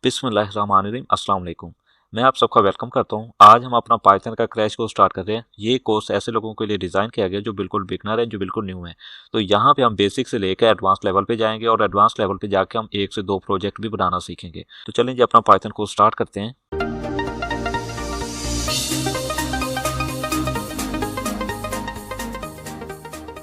बिस्मिल्लाहिर्रहमानिर्रहीम अस्सलाम वालेकुम। मैं आप सबका वेलकम करता हूं। आज हम अपना पाइथन का क्रैश कोर्स स्टार्ट कर रहे हैं। ये कोर्स ऐसे लोगों के लिए डिज़ाइन किया गया है जो बिल्कुल बिगनर है, जो बिल्कुल न्यू है। तो यहाँ पे हम बेसिक से लेकर एडवांस लेवल पे जाएंगे और एडवांस लेवल पे जाके हम 1 से 2 प्रोजेक्ट भी बनाना सीखेंगे। तो चलें जी अपना पाइथन कोर्स स्टार्ट करते हैं।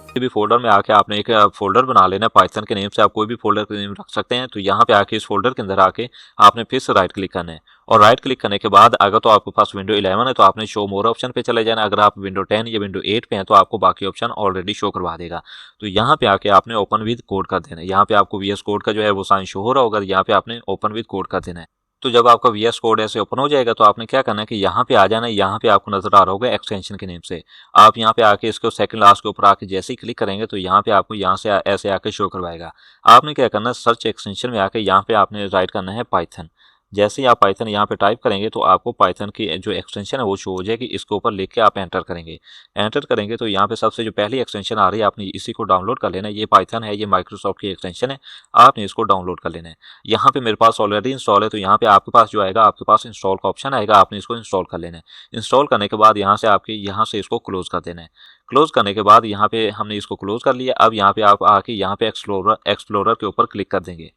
किसी भी फ़ोल्डर में आके आपने एक फ़ोल्डर बना लेना है पाइथन के नेम से। आप कोई भी फ़ोल्डर का नेम रख सकते हैं। तो यहाँ पे आके इस फ़ोल्डर के अंदर आके आपने फिर से राइट क्लिक करना है और राइट क्लिक करने के बाद अगर तो आपके पास विंडो 11 है तो आपने शो मोर ऑप्शन पे चले जाना। अगर आप विंडो 10 या विंडो 8 पे हैं तो आपको बाकी ऑप्शन ऑलरेडी शो करवा देगा। तो यहाँ पे आके आपने ओपन विद कोड कर देना है। यहाँ पे आपको वीएस कोड का जो है वो साइन शो हो रहा होगा। यहाँ पे आपने ओपन विद कोड कर देना है। तो जब आपका वीएस कोड ऐसे ओपन हो जाएगा तो आपने क्या करना है कि यहाँ पे आ जाना है। यहाँ पे आपको नजर आ रहा होगा एक्सटेंशन के नेम से। आप यहाँ पे आके इसको सेकंड लास्ट के ऊपर आके जैसे ही क्लिक करेंगे तो यहाँ पे आपको यहाँ से ऐसे आके शो करवाएगा। आपने क्या करना है, सर्च एक्सटेंशन में आके यहाँ पे आपने राइट करना है पाइथन। जैसे ही आप पाइथन यहाँ पे टाइप करेंगे तो आपको पाइथन की जो एक्सटेंशन है वो शो हो जाएगी। इसके ऊपर लिख के आप एंटर करेंगे। एंटर करेंगे तो यहाँ पे सबसे जो पहली एक्सटेंशन आ रही है आपने इसी को डाउनलोड कर लेना है। ये पाइथन है, ये माइक्रोसॉफ्ट की एक्सटेंशन है। आपने इसको डाउनलोड कर लेना है। यहाँ पे मेरे पास ऑलरेडी इंस्टॉल है तो यहाँ पे आपके पास जो आएगा, आपके पास इंस्टॉल का ऑप्शन आएगा। आपने इसको इंस्टॉल कर लेना है। इंस्टॉल करने के बाद यहाँ से आपके यहाँ से इसको क्लोज कर देना है। क्लोज करने के बाद यहाँ पे हमने इसको क्लोज कर लिया। अब यहाँ पे आप आके यहाँ पे एक्सप्लोरर के ऊपर क्लिक कर देंगे।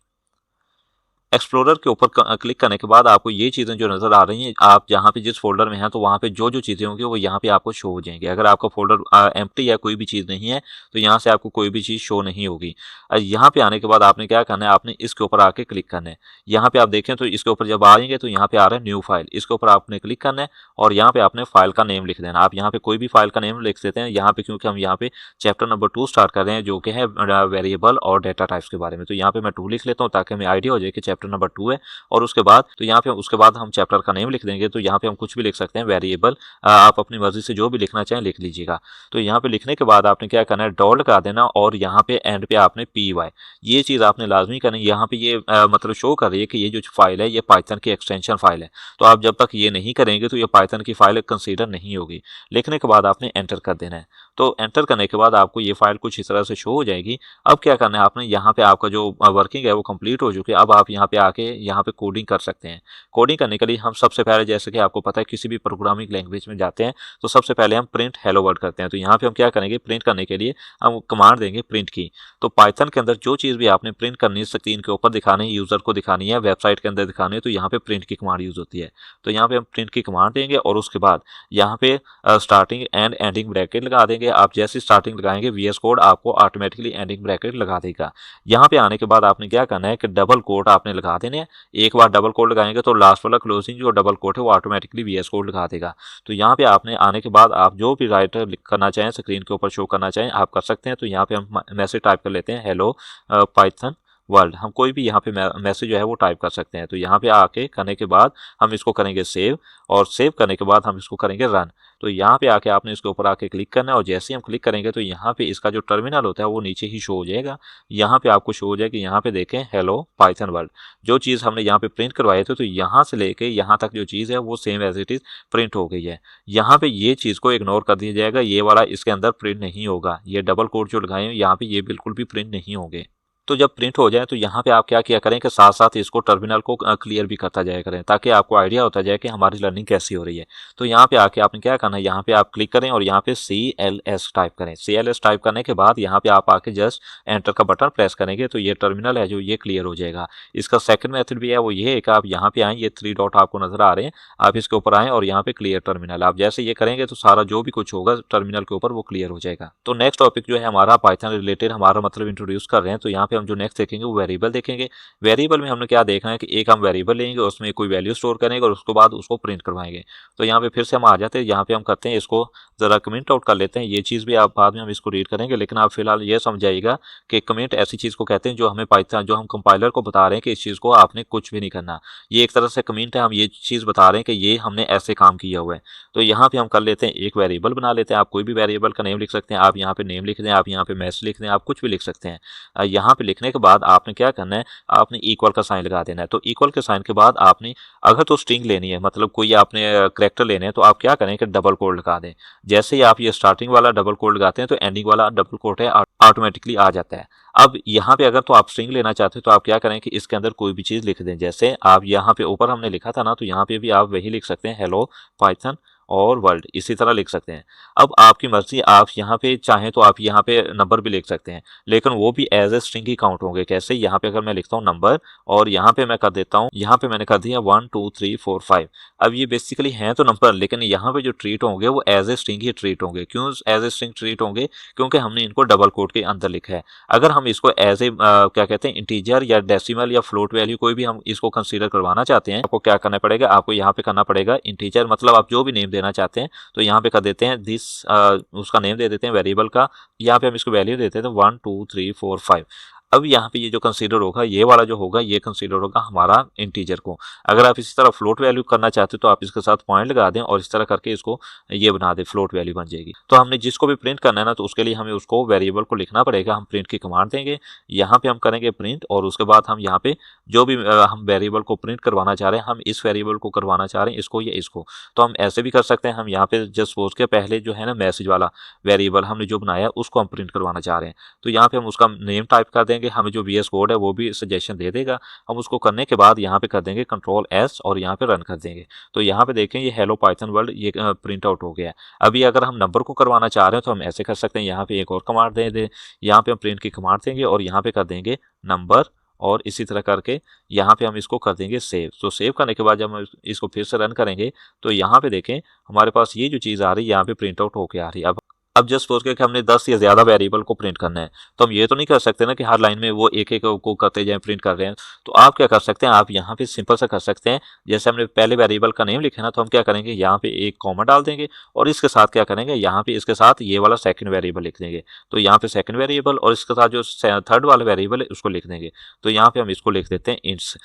एक्सप्लोरर के ऊपर क्लिक करने के बाद आपको ये चीज़ें जो नज़र आ रही हैं, आप जहाँ पे जिस फ़ोल्डर में हैं तो वहाँ पे जो चीज़ें होंगी वो यहाँ पे आपको शो हो जाएंगी। अगर आपका फ़ोल्डर एम्प्टी है, कोई भी चीज़ नहीं है, तो यहाँ से आपको कोई भी चीज़ शो नहीं होगी। यहाँ पे आने के बाद आपने क्या करना है, आपने इसके ऊपर आके क्लिक करना है। यहाँ पे आप देखें तो इसके ऊपर जब आएंगे तो यहाँ पे आ रहा है न्यू फाइल। इसके ऊपर आपने क्लिक करना है और यहाँ पे आपने फाइल का नेम लिख देना। आप यहाँ पे कोई भी फाइल का नेम लिख देते हैं यहाँ पे, क्योंकि हम यहाँ पे चैप्टर नंबर 2 स्टार्ट कर रहे हैं जो कि है वेरिएबल और डेटा टाइप्स के बारे में। तो यहाँ पे मैं 2 लिख लेता हूँ ताकि हमें आइडिया हो जाए कि चैप्टर नंबर 2 है। और उसके बाद तो यहाँ पे उसके बाद हम चैप्टर का नेम लिख देंगे। तो यहाँ पे हम कुछ भी लिख सकते हैं, वेरिएबल। आप अपनी मर्जी से जो भी लिखना चाहें लिख लीजिएगा। तो यहाँ पे लिखने के बाद आपने क्या करना है, डॉट लगा देना और यहाँ पे एंड पे आपने पी वाई, ये चीज़ आपने लाजमी करनी है। यहाँ पे ये मतलब शो कर रही है कि ये जो फाइल है ये पाइथन की एक्सटेंशन फाइल है। तो आप जब तक ये नहीं करेंगे तो ये पाइथन की फाइल कंसीडर नहीं होगी। लिखने के बाद आपने एंटर कर देना है। तो एंटर करने के बाद आपको ये फाइल कुछ इस तरह से शो हो जाएगी। अब क्या करना है आपने, यहाँ पे आपका जो वर्किंग है वो कंप्लीट हो चुकी है। अब आप यहाँ पे आके यहाँ पे कोडिंग कर सकते हैं। कोडिंग करने के लिए हम सबसे पहले, जैसे कि आपको पता है, किसी भी प्रोग्रामिंग लैंग्वेज में जाते हैं तो सबसे पहले हम प्रिंट हेलो वर्ल्ड करते हैं। तो यहाँ पे हम क्या करेंगे, प्रिंट करने के लिए हम कमांड देंगे प्रिंट की। तो पाइथन के अंदर जो चीज़ भी आपने प्रिंट करनी है, स्क्रीन के ऊपर दिखानी है, यूज़र को दिखानी है, वेबसाइट के अंदर दिखानी है, तो यहाँ पे प्रिंट की कमांड यूज़ होती है। तो यहाँ पे हम प्रिंट की कमांड देंगे और उसके बाद यहाँ पे स्टार्टिंग एंड एंडिंग ब्रैकेट लगा देंगे। आप जैसे स्टार्टिंग लगाएंगे वीएस कोड आपको ऑटोमेटिकली एंडिंग ब्रैकेट लगा देगा। यहाँ पे आने के बाद आपने क्या करना है कि डबल कोट आपने लगा देने हैं। एक बार डबल कोट लगाएंगे तो लास्ट वाला क्लोजिंग जो डबल कोट है वो ऑटोमेटिकली वीएस कोड लगा देगा। तो यहाँ पे आपने आने के बाद आप जो भी राइटर करना चाहें, स्क्रीन के ऊपर शो करना चाहें, आप कर सकते हैं। तो यहाँ पे हम मैसेज टाइप कर लेते हैं, हेलो पाइथन वर्ल्ड। हम कोई भी यहाँ पे मैसेज जो है वो टाइप कर सकते हैं। तो यहाँ पे आके करने के बाद हम इसको करेंगे सेव और सेव करने के बाद हम इसको करेंगे रन। तो यहाँ पे आके आपने इसके ऊपर आके क्लिक करना है और जैसे ही हम क्लिक करेंगे तो यहाँ पे इसका जो टर्मिनल होता है वो नीचे ही शो हो जाएगा। यहाँ पे आपको शो हो जाएगा, यहाँ पे देखें हेलो पाइथन वर्ल्ड। जो चीज़ हमने यहाँ पे प्रिंट करवाए थे तो यहाँ से लेके यहाँ तक जो चीज़ है वो same as it is print हो गई है। यहाँ पे ये चीज़ को इग्नोर कर दिया जाएगा, ये वाला इसके अंदर प्रिंट नहीं होगा। ये डबल कोड जो लगाए हैं यहाँ पे ये बिल्कुल भी प्रिंट नहीं होंगे। तो जब प्रिंट हो जाए तो यहाँ पे आप क्या किया करें कि साथ साथ इसको टर्मिनल को क्लियर भी करता जाया करें ताकि आपको आइडिया होता जाए कि हमारी लर्निंग कैसी हो रही है। तो यहाँ पे आके आपने क्या करना है, यहाँ पे आप क्लिक करें और यहाँ पे CLS टाइप करें। CLS टाइप करने के बाद यहाँ पे आप आके जस्ट एंटर का बटन प्रेस करेंगे तो ये टर्मिनल है जो ये क्लियर हो जाएगा। इसका सेकंड मेथड भी है, वो ये है कि आप यहाँ पे आएँ, ये 3 डॉट आपको नजर आ रहे हैं, आप इसके ऊपर आएँ और यहाँ पे क्लियर टर्मिनल। आप जैसे ये करेंगे तो सारा जो भी कुछ होगा टर्मिनल के ऊपर वो क्लियर हो जाएगा। तो नेक्स्ट टॉपिक जो है हमारा पाइथन रिलेटेड हमारा मतलब इंट्रोड्यूस कर रहे हैं। तो यहाँ पे हम जो नेक्स्ट देखेंगे वेरिएबल देखेंगे। वेरिएबल में हमने क्या देखना है कि एक हम वेरिएबल लेंगे, उसमें कोई वैल्यू स्टोर करेंगे और उसके बाद उसको प्रिंट करवाएंगे। तो यहाँ पे फिर से हम आ जाते हैं, यहाँ पे हम करते हैं इसको ज़रा कमेंट आउट कर लेते हैं। ये चीज़ भी आप बाद में हम इसको रीड करेंगे, लेकिन आप फिलहाल ये समझाइएगा कि कमेंट ऐसी चीज़ को कहते हैं जो हमें पाइथन, जो हम कंपाइलर को बता रहे हैं कि इस चीज़ को आपने कुछ भी नहीं करना। ये एक तरह से कमेंट है, हम ये चीज़ बता रहे हैं कि ये हमने ऐसे काम किया हुआ है। तो यहाँ पे हम कर लेते हैं, एक वेरिएबल बना लेते हैं। आप कोई भी वेरिएबल का नेम लिख सकते हैं, आप यहाँ पे नेम लिख दें, आप यहाँ पे मैसेज लिख दें, आप कुछ भी लिख सकते हैं। यहाँ पे लिखने के बाद आपने क्या करना है, आपने इक्वल का साइन लगा देना है। तो इक्वल के साइन के बाद आपने अगर तो स्ट्रिंग लेनी है, मतलब कोई आपने करैक्टर लेने हैं, तो आप क्या करें कि डबल कोड लगा दें। जैसे ही आप ये स्टार्टिंग वाला डबल कोड लगाते हैं तो एंडिंग वाला डबल कोड है ऑटोमेटिकली आ जाता है। अब यहाँ पे अगर तो आप स्ट्रिंग लेना चाहते हो तो आप क्या करें कि इसके अंदर कोई भी चीज़ लिख दें। जैसे आप यहाँ पे ऊपर हमने लिखा था ना, तो यहाँ पे भी आप वही लिख सकते हैं, हेलो पाइथन और वर्ल्ड, इसी तरह लिख सकते हैं। अब आपकी मर्जी, आप यहाँ पे चाहें तो आप यहाँ पे नंबर भी लिख सकते हैं, लेकिन वो भी एज ए स्ट्रिंग ही काउंट होंगे। कैसे, यहाँ पे अगर मैं लिखता हूँ नंबर और यहाँ पे मैं कर देता हूँ, यहाँ पे मैंने कर दिया 1 2 3 4 5। अब ये बेसिकली हैं तो नंबर, लेकिन यहाँ पे जो ट्रीट होंगे वो एज ए स्ट्रिंग ही ट्रीट होंगे। क्यों एज ए स्ट्रिंग ट्रीट होंगे? क्योंकि हमने इनको डबल कोड के अंदर लिखा है। अगर हम इसको एज ए क्या कहते हैं, इंटीजर या डेसिमल या फ्लोट वैल्यू कोई भी हम इसको कंसीडर करवाना चाहते हैं, आपको क्या करना पड़ेगा, आपको यहाँ पे करना पड़ेगा इंटीजर, मतलब आप जो भी नेम देना चाहते हैं तो यहाँ पे कर देते हैं दिस, उसका नेम दे देते हैं वेरिएबल का। यहाँ पे हम इसको वैल्यू देते हैं तो 1 2 3 4 5। अब यहाँ पे ये जो कंसीडर होगा, ये वाला जो होगा, ये कंसीडर होगा हमारा इंटीजर को। अगर आप इसी तरह फ्लोट वैल्यू करना चाहते हो तो आप इसके साथ पॉइंट लगा दें और इस तरह करके इसको ये बना दें, फ्लोट वैल्यू बन जाएगी। तो हमने जिसको भी प्रिंट करना है ना, तो उसके लिए हमें उसको वेरिएबल को लिखना पड़ेगा। हम प्रिंट की कमांड देंगे, यहाँ पे हम करेंगे प्रिंट, और उसके बाद हम यहाँ पे जो भी हम वेरिएबल को प्रिंट करवाना चाह रहे हैं, हम इस वेरिएबल को करवाना चाह रहे हैं, इसको या इसको, तो हम ऐसे भी कर सकते हैं। हम यहाँ पे जस्ट सपोज के पहले जो है ना मैसेज वाला वेरिएबल हमने जो बनाया उसको हम प्रिंट करवाना चाह रहे हैं, तो यहाँ पे हम उसका नेम टाइप कर देंगे। हमें जो वीएस कोड है वो भी सजेशन दे देगा। हम उसको करने के बाद यहाँ पे कर देंगे कंट्रोल एस और यहाँ पे रन कर देंगे। तो यहाँ पे देखें ये हेलो पाइथन वर्ल्ड ये प्रिंट आउट हो गया है। अभी अगर हम नंबर को करवाना चाह रहे हैं तो हम ऐसे कर सकते हैं, यहाँ पे एक और कमांड दे दें, यहाँ पे हम प्रिंट की कमांड देंगे और यहाँ पे कर देंगे नंबर, और इसी तरह करके यहाँ पे हम इसको कर देंगे सेव। तो सेव करने के बाद जब हम इसको फिर से रन करेंगे तो यहाँ पे देखें हमारे पास ये जो चीज़ आ रही है यहाँ पे प्रिंट आउट होके आ रही है। अब जस्ट सोच के कि हमने 10 या ज़्यादा वेरिएबल को प्रिंट करना है, तो हम ये तो नहीं कर सकते ना कि हर लाइन में वो एक एक को करते जाएं, प्रिंट कर रहे हैं। तो आप क्या कर सकते हैं, आप यहाँ पे सिंपल सा कर सकते हैं। जैसे हमने पहले वेरिएबल का नेम लिखा है ना, तो हम क्या करेंगे, यहाँ पे एक कॉमा डाल देंगे और इसके साथ क्या करेंगे, यहाँ पे इसके साथ ये वाला सेकंड वेरिएबल लिख देंगे। तो यहाँ पे सेकंड वेरिएबल और इसके साथ जो थर्ड वाला वेरिएबल है उसको लिख देंगे। तो यहाँ पे हम इसको लिख देते हैं इंट्स।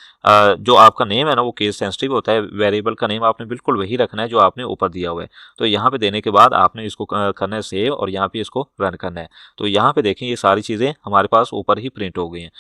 जो आपका नेम है ना वो केस सेंसिटिव होता है, वेरिएबल का नेम आपने बिल्कुल वही रखना है जो आपने ऊपर दिया हुआ है। तो यहाँ पे देने के बाद आपने इसको करना है सेव और यहाँ पे इसको रन करना है। तो यहाँ पे देखें ये सारी चीज़ें हमारे पास ऊपर ही प्रिंट हो गई हैं।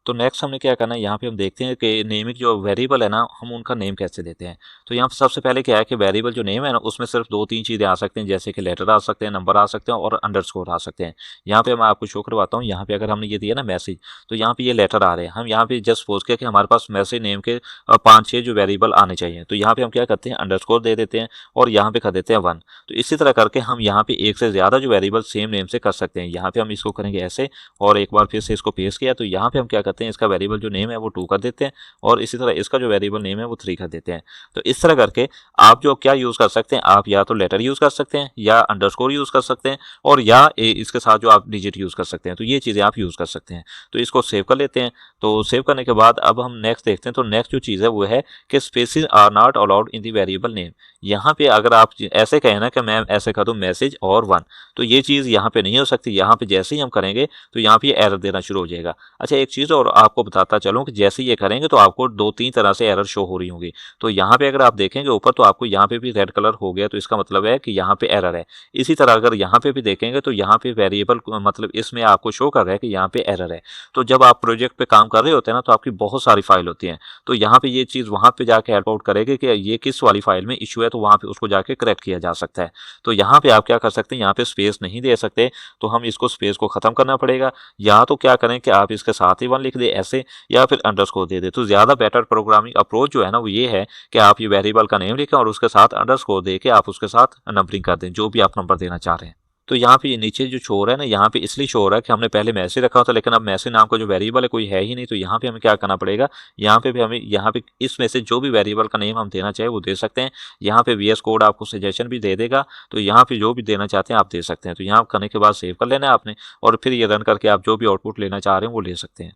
तो नेक्स्ट हमने क्या करना है, यहाँ पे हम देखते हैं कि नेमिंग जो वेरिएबल है ना, हम उनका नेम कैसे देते हैं। तो यहाँ पे सबसे पहले क्या है कि वेरिएबल जो नेम है ना उसमें सिर्फ 2-3 चीज़ें आ सकते हैं, जैसे कि लेटर आ सकते हैं, नंबर आ सकते हैं और अंडरस्कोर आ सकते हैं। यहाँ पे मैं आपको शो करवाता हूँ। यहाँ पे अगर हमने ये दिया ना मैसेज, तो यहाँ पे ये लेटर आ रहे हैं। हम यहाँ पे जस्ट सपोज किया कि हमारे पास मैसेज नेम के 5-6 जो वेरिएबल आने चाहिए, तो यहाँ पे हम क्या करते हैं, अंडरस्कोर दे देते हैं और यहाँ पे कर देते हैं 1। तो इसी तरह करके हम यहाँ पे एक से ज़्यादा जो वेरिएबल सेम नेम से कर सकते हैं। यहाँ पे हम इसको करेंगे ऐसे और एक बार फिर से इसको पेस्ट किया, तो यहाँ पे हम क्या करते हैं, इसका वेरिएबल जो नेम है वो 2 कर देते हैं और इसी तरह इसका जो वेरिएबल नेम है वो 3 कर देते हैं। तो इस तरह करके आप जो क्या यूज़ कर सकते हैं, आप या तो लेटर यूज़ कर सकते हैं या अंडरस्कोर यूज़ कर सकते हैं और या इसके साथ जो आप डिजिट यूज़ कर सकते हैं। तो ये चीज़ें आप यूज़ कर सकते हैं। तो इसको सेव कर लेते हैं। तो सेव करने के बाद अब हम नेक्स्ट देखते हैं। तो नेक्स्ट जो चीज़ है वो है कि spaces are not allowed in the variable name. यहाँ पे अगर आप ऐसे कहें ना कि मैं ऐसे कर दूँ मैसेज और 1, तो ये चीज़ यहाँ पे नहीं हो सकती। यहाँ पे जैसे ही हम करेंगे तो यहाँ पे एरर देना शुरू हो जाएगा। अच्छा, एक चीज़ और आपको बताता चलूँ कि जैसे ये करेंगे तो आपको 2-3 तरह से एरर शो हो रही होंगी। तो यहाँ पे अगर आप देखेंगे ऊपर, तो आपको यहाँ पे भी रेड कलर हो गया, तो इसका मतलब है कि यहाँ पे एरर है। इसी तरह अगर यहाँ पे भी देखेंगे तो यहाँ पे वेरिएबल मतलब इसमें आपको शो कर रहा है कि यहाँ पे एरर है। तो जब आप प्रोजेक्ट पे काम कर रहे होते हैं ना, तो आपकी बहुत सारी फाइल होती हैं, तो यहाँ पे ये चीज़ वहाँ पे जाके हेल्प आउट करेगी कि ये किस वाली फाइल में इशू है, तो वहाँ पे उसको जाके करेक्ट किया जा सकता है। तो यहाँ पे आप क्या कर सकते हैं, यहाँ पे स्पेस नहीं दे सकते, तो हम इसको स्पेस को ख़त्म करना पड़ेगा। या तो क्या करें कि आप इसके साथ ही 1 लिख दें ऐसे, या फिर अंडरस्कोर दे दें। तो ज़्यादा बेटर प्रोग्रामिंग अप्रोच जो है ना वो ये है कि आप ये वेरिएबल का नेम लिखें और उसके साथ अंडरस्कोर दे के आप उसके साथ नंबरिंग कर दें, जो भी आप नंबर देना चाह रहे हैं। तो यहाँ पे नीचे जो शो हो रहा है ना, यहाँ पे इसलिए शो हो रहा है कि हमने पहले मैसेज रखा था, लेकिन अब मैसेज नाम का जो वेरिएबल है कोई है ही नहीं। तो यहाँ पे हमें क्या करना पड़ेगा, यहाँ पे भी हमें यहाँ पे इसमें से जो भी वेरिएबल का नेम हम देना चाहे वो दे सकते हैं। यहाँ पे वीएस कोड आपको सजेशन भी दे देगा, तो यहाँ पे जो भी देना चाहते हैं आप दे सकते हैं। तो यहाँ करने के बाद सेव कर लेना है आपने, और फिर ये रन करके आप जो भी आउटपुट लेना चाह रहे हैं वो ले सकते हैं।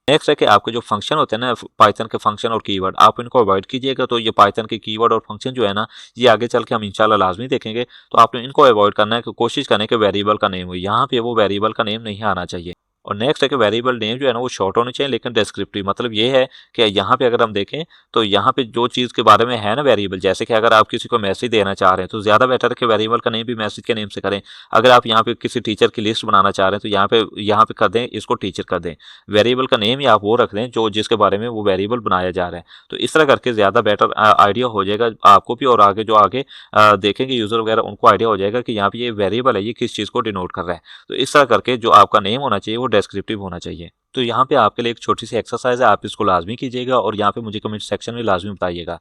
नेक्स्ट है कि आपके जो फंक्शन होते हैं ना, पाइथन के फंक्शन और कीवर्ड, आप इनको अवॉइड कीजिएगा। तो ये पाइथन के कीवर्ड और फंक्शन जो है ना, ये आगे चल के हम इंशाल्लाह लाजमी देखेंगे। तो आपने इनको अवॉइड करना है कि कोशिश करें कि वेरिएबल का नेम हो, यहाँ पे वो वेरिएबल का नेम नहीं आना चाहिए। और नेक्स्ट है कि वेरिएबल नेम जो है ना वो शॉर्ट होनी चाहिए लेकिन डिस्क्रिप्टिव, मतलब ये है कि यहाँ पे अगर हम देखें तो यहाँ पे जो चीज़ के बारे में है ना वेरिएबल, जैसे कि अगर आप किसी को मैसेज देना चाह रहे हैं तो ज़्यादा बेटर है कि वेरिएबल का नेम भी मैसेज के नेम से करें। अगर आप यहाँ पे किसी टीचर की लिस्ट बनाना चाह रहे हैं तो यहाँ पे कर दें, इसको टीचर कर दें। वेरिएबल का नेम ही आप वो रख दें जो जिसके बारे में वो वेरिएबल बनाया जा रहा है। तो इस तरह करके ज़्यादा बेटर आइडिया हो जाएगा आपको भी, और आगे जो आगे देखेंगे यूज़र वगैरह उनको आइडिया हो जाएगा कि यहाँ पे ये वेरिएबल है, ये किस चीज़ को डिनोट कर रहा है। तो इस तरह करके जो आपका नेम होना चाहिए वो डिस्क्रिप्टिव होना चाहिए। तो यहाँ पे आपके लिए एक छोटी सी एक्सरसाइज है, आप इसको लाजमी कीजिएगा और यहाँ पे मुझे कमेंट सेक्शन में लाजमी बताइएगा।